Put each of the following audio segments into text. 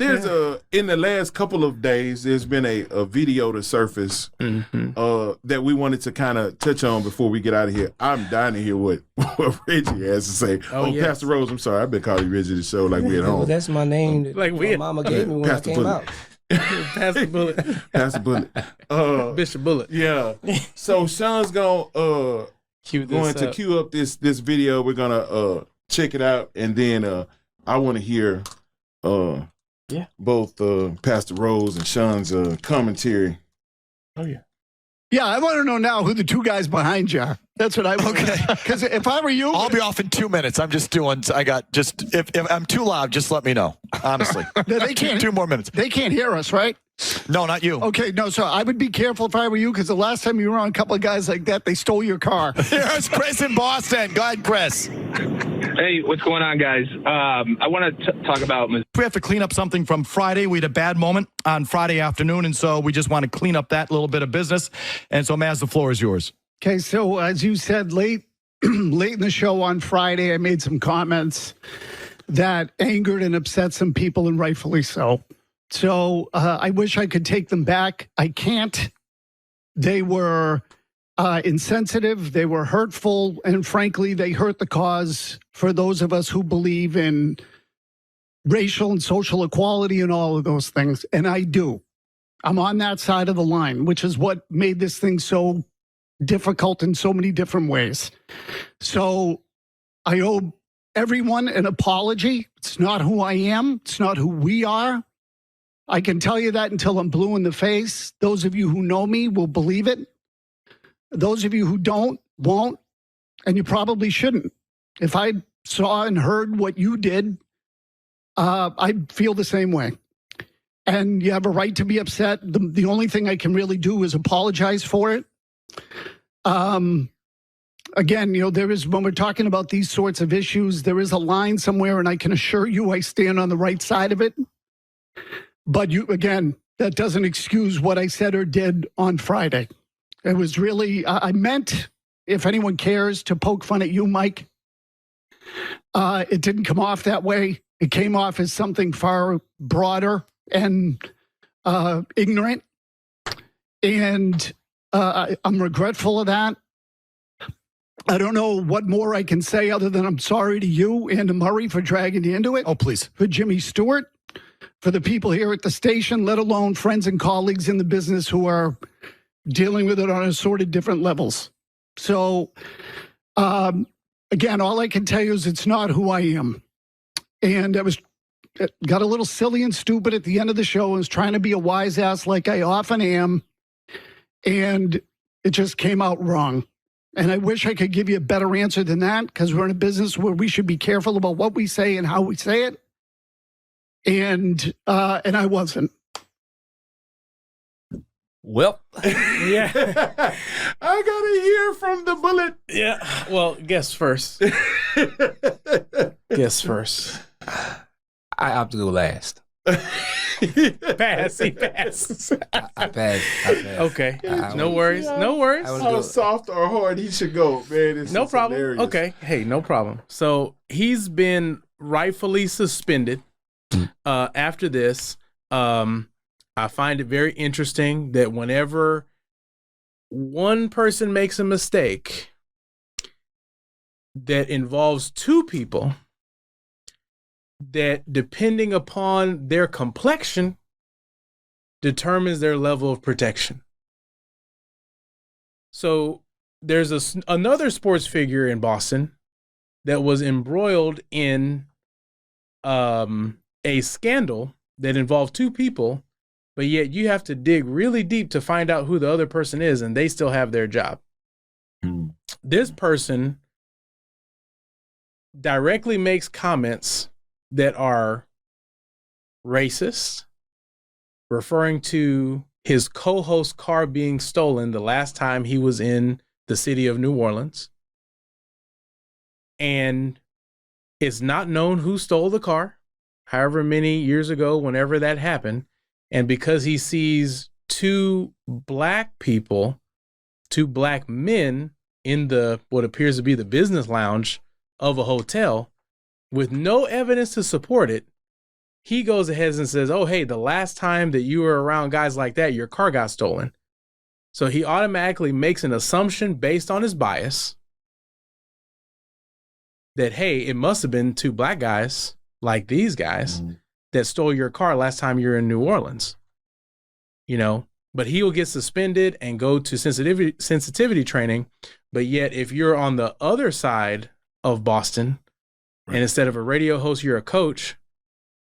There's in the last couple of days, there's been a video to surface that we wanted to kind of touch on before we get out of here. I'm dying to hear what Reggie has to say. Yes. Pastor Rose, I'm sorry, I've been calling you Reggie the show like we at home. Well, that's my name that my mama gave me when Pastor I came Bullet. out. Pastor Bullet. Pastor Bullet. Bishop Bullet. Yeah. So Shawn's going to cue up this video. We're gonna check it out, and then I want to hear both Pastor Rose and Shawn's commentary. Oh yeah. Yeah, I want to know now who the two guys behind you are. That's what I want. Okay. Because if I were you, I'll be off in 2 minutes. I'm just doing. If I'm too loud, just let me know. Honestly, they can't. 2 more minutes. They can't hear us, right? No, not you. Okay, no. So I would be careful if I were you, because the last time you were on a couple of guys like that, they stole your car. Here's Chris in Boston. Go ahead, Chris. Hey, what's going on, guys? I want to talk about. We have to clean up something from Friday. We had a bad moment on Friday afternoon, and so we just want to clean up that little bit of business. And so, Maz, the floor is yours. Okay, so as you said, late in the show on Friday, I made some comments that angered and upset some people, and rightfully so. So I wish I could take them back. I can't. They were insensitive, they were hurtful, and frankly, they hurt the cause for those of us who believe in racial and social equality and all of those things. And I do. I'm on that side of the line, which is what made this thing so difficult in so many different ways. So I owe everyone an apology. It's not who I am. It's not who we are. I can tell you that until I'm blue in the face. Those of you who know me will believe it. Those of you who don't, won't, and you probably shouldn't. If I saw and heard what you did, I'd feel the same way. And you have a right to be upset. The only thing I can really do is apologize for it. Again, there is, when we're talking about these sorts of issues, there is a line somewhere, and I can assure you I stand on the right side of it. But again, that doesn't excuse what I said or did on Friday. It was really, I meant, if anyone cares, to poke fun at you, Mike. It didn't come off that way. It came off as something far broader and ignorant. And I'm regretful of that. I don't know what more I can say other than I'm sorry to you and to Murray for dragging you into it. Oh, please. For Jimmy Stewart, for the people here at the station, let alone friends and colleagues in the business who are dealing with it on assorted different levels. So, again, all I can tell you is it's not who I am. And I got a little silly and stupid at the end of the show and was trying to be a wise ass like I often am. And it just came out wrong. And I wish I could give you a better answer than that, because we're in a business where we should be careful about what we say and how we say it. And I wasn't. Well, yeah. I gotta hear from the Bullet. Yeah. Well, guess first. Guess first. I have to go last. Pass. He passes. I pass. Okay. No worries. No worries. How soft or hard he should go, man. It's No problem. hilarious. Okay. Hey, no problem. So he's been rightfully suspended. After this, I find it very interesting that whenever one person makes a mistake that involves two people, that depending upon their complexion determines their level of protection. So there's another sports figure in Boston that was embroiled in a scandal that involved two people, but yet you have to dig really deep to find out who the other person is, and they still have their job. This person directly makes comments that are racist, referring to his co-host's car being stolen the last time he was in the city of New Orleans. And it's not known who stole the car, however many years ago, whenever that happened. And because he sees two black people, two black men in what appears to be the business lounge of a hotel with no evidence to support it, he goes ahead and says, oh, hey, the last time that you were around guys like that, your car got stolen. So he automatically makes an assumption based on his bias that, hey, it must have been 2 black guys like these guys that stole your car last time you were in New Orleans. You know, but he will get suspended and go to sensitivity training. But yet, if you're on the other side of Boston, and instead of a radio host, you're a coach,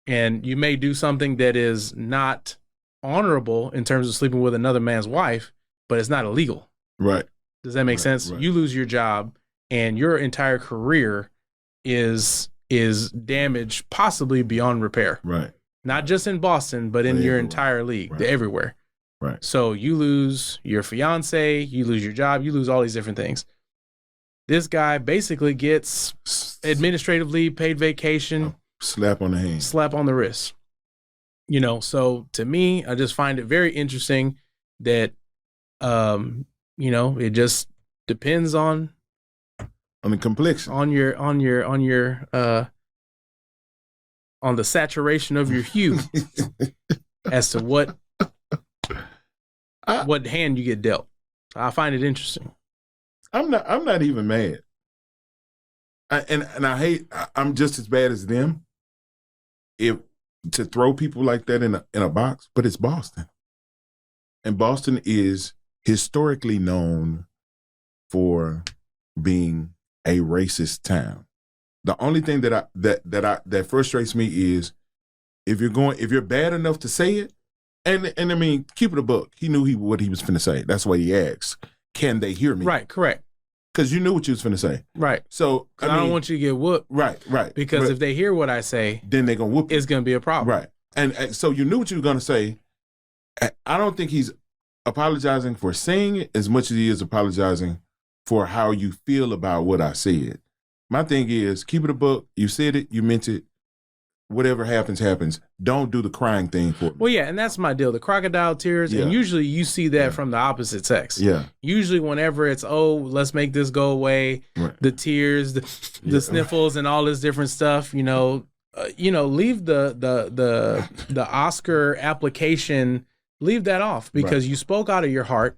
and you may do something that is not honorable in terms of sleeping with another man's wife, but it's not illegal. Right. Does that make sense? Right. You lose your job, and your entire career is damaged, possibly beyond repair. Right. Not just in Boston, but in your entire league, everywhere. Right. So you lose your fiance, you lose your job, you lose all these different things. This guy basically gets administrative leave, paid vacation, slap on the hand, slap on the wrist. You know, so to me, I just find it very interesting that, you know, it just depends on the complexion, on the saturation of your hue as to what hand you get dealt. I find it interesting. I'm not even mad. I'm just as bad as them. If to throw people like that in a box, but it's Boston. And Boston is historically known for being a racist town. The only thing that frustrates me is if you're bad enough to say it, and I mean, keep it a buck. He knew what he was finna say. That's why he asked, "Can they hear me?" Right, correct. Because you knew what you was finna say. Right. So I don't want you to get whooped. Right. Because if they hear what I say, then they're gonna whoop you. It's gonna be a problem. Right. And so you knew what you were gonna say. I don't think he's apologizing for saying it as much as he is apologizing for how you feel about what I said. My thing is, keep it a buck. You said it. You meant it. Whatever happens, happens. Don't do the crying thing for me. Well, yeah, and that's my deal. The crocodile tears, and usually you see that from the opposite sex. Yeah. Usually whenever it's, oh, let's make this go away, the tears, the sniffles, and all this different stuff, leave the Oscar application, leave that off because you spoke out of your heart.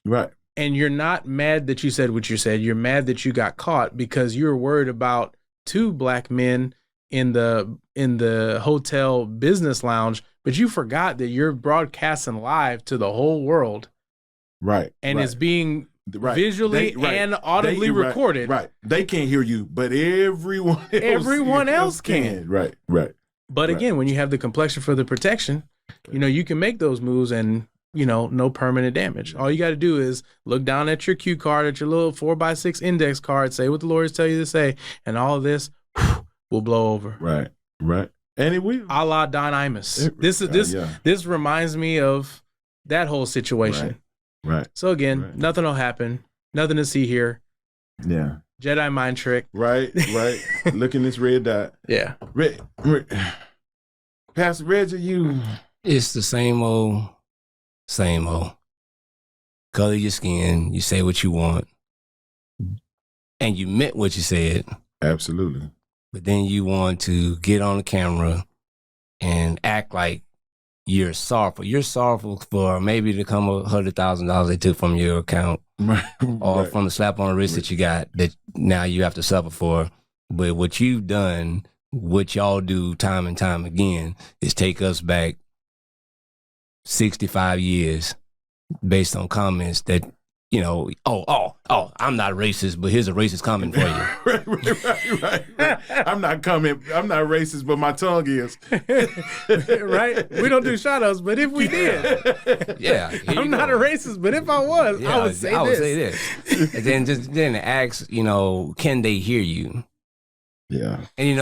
Right. And you're not mad that you said what you said. You're mad that you got caught because you were worried about 2 black men in the hotel business lounge, but you forgot that you're broadcasting live to the whole world. Right. And it's being visually and audibly recorded. Right. They can't hear you, but everyone else can. Right. But again, when you have the complexion for the protection, you can make those moves and, no permanent damage. All you got to do is look down at your cue card, at your little 4x6 index card, say what the lawyers tell you to say, and all of this will blow over. Right. And it will. A la Don Imus. This reminds me of that whole situation. Right. So again, nothing will happen. Nothing to see here. Yeah. Jedi mind trick. Right. Look in this red dot. Yeah. Red. Pastor Reggie, you. It's the same old. Color your skin. You say what you want. And you meant what you said. Absolutely. But then you want to get on the camera and act like you're sorrowful. You're sorrowful for maybe the couple $100,000 they took from your account or from the slap on the wrist that you got that now you have to suffer for. But what you've done, what y'all do time and time again, is take us back 65 years based on comments that, I'm not racist, but here's a racist comment for you. Right. I'm not racist, but my tongue is. Right? We don't do shout-outs, but if we did. Yeah. I'm not a racist, but if I was, I would say this. And then ask, can they hear you? Yeah. And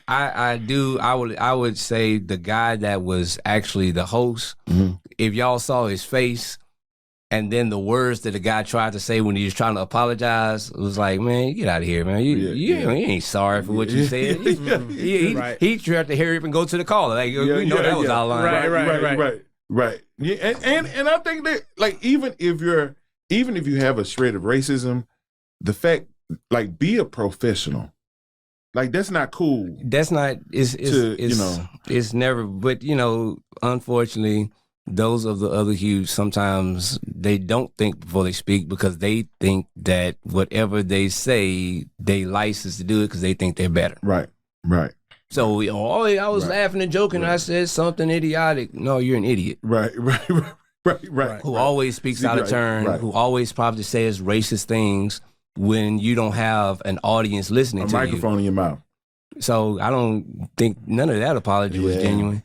I would say the guy that was actually the host, if y'all saw his face, and then the words that the guy tried to say when he was trying to apologize, it was like, man, get out of here, man. You ain't sorry for what you said. He tried to hurry up and go to the caller. Like, we know that was our line. Right. Yeah, and I think that, like, even if you have a shred of racism, the fact, like, be a professional. Like that's not cool. That's not. It's never. But unfortunately, those of the other hues sometimes they don't think before they speak because they think that whatever they say, they license to do it because they think they're better. Right. So I was laughing and joking. And I said something idiotic. No, you're an idiot. Right. Who always speaks out of turn. Right. Who always probably says racist things when you don't have an audience listening to you. A microphone in your mouth. So I don't think none of that apology was genuine.